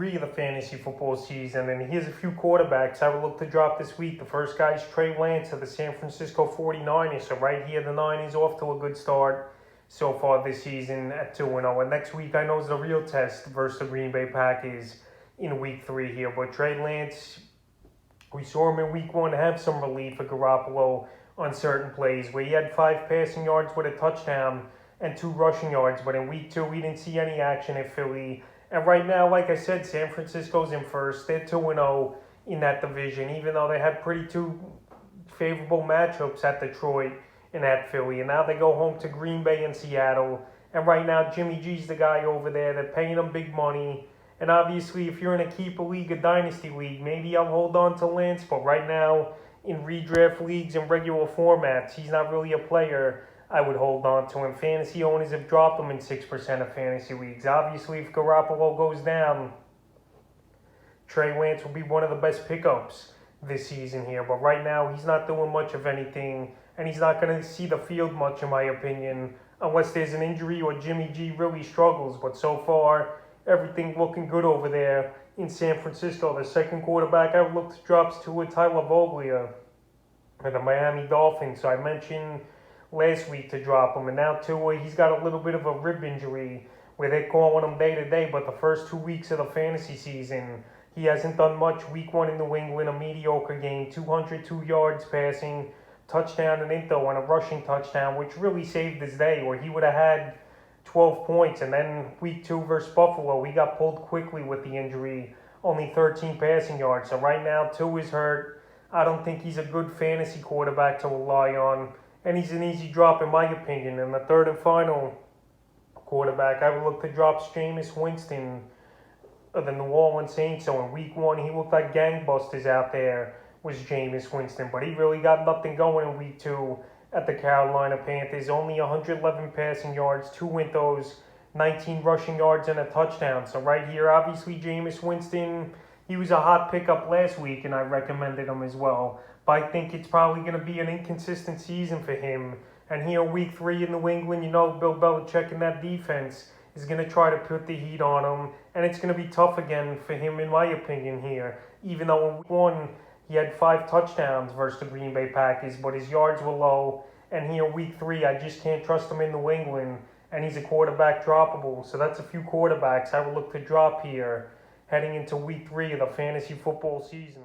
3 of the fantasy football season, and here's a few quarterbacks I would look to drop this week. The first guy is Trey Lance of the San Francisco 49ers. So right here, the Niners off to a good start so far this season at 2-0. And next week, I know is the real test versus the Green Bay Packers in week 3 here. But Trey Lance, we saw him in week 1 have some relief for Garoppolo on certain plays where he had 5 passing yards with a touchdown and 2 rushing yards. But in week 2, we didn't see any action at Philly. And right now, like I said, San Francisco's in first. They're 2-0 in that division, even though they had pretty 2 favorable matchups at Detroit and at Philly. And now they go home to Green Bay and Seattle. And right now, Jimmy G's the guy over there. They're paying him big money. And obviously, if you're in a keeper league, a dynasty league, maybe I'll hold on to Lance. But right now, in redraft leagues and regular formats, he's not really a player I would hold on to him. Fantasy owners have dropped him in 6% of fantasy leagues. Obviously, if Garoppolo goes down, Trey Lance will be one of the best pickups this season here. But right now, he's not doing much of anything, and he's not going to see the field much, in my opinion, unless there's an injury or Jimmy G really struggles. But so far, everything looking good over there in San Francisco. The second quarterback I would look to drop is Tyler Voglia of the Miami Dolphins. So I mentioned last week to drop him, and now Tua, he's got a little bit of a rib injury where they're calling him day to day, but the first 2 weeks of the fantasy season, he hasn't done much. Week 1 in New England, a mediocre game, 202 yards passing, touchdown and into, and a rushing touchdown, which really saved his day, where he would have had 12 points. And then week 2 versus Buffalo, he got pulled quickly with the injury, only 13 passing yards. So right now, Tua is hurt. I don't think he's a good fantasy quarterback to rely on, and he's an easy drop in my opinion. And the third and final quarterback I would look to drop is Jameis Winston of the New Orleans Saints. So in week 1, he looked like gangbusters out there, was Jameis Winston, but he really got nothing going in week 2 at the Carolina Panthers. Only 111 passing yards, 2 windows, 19 rushing yards, and a touchdown. So right here, obviously Jameis Winston, he was a hot pickup last week, and I recommended him as well. But I think it's probably going to be an inconsistent season for him. And here, week 3 in New England, you know, Bill Belichick and that defense is going to try to put the heat on him. And it's going to be tough again for him, in my opinion, here. Even though in week 1, he had 5 touchdowns versus the Green Bay Packers, but his yards were low. And here, week 3, I just can't trust him in New England. And he's a quarterback droppable. So that's a few quarterbacks I would look to drop here heading into week 3 of the fantasy football season.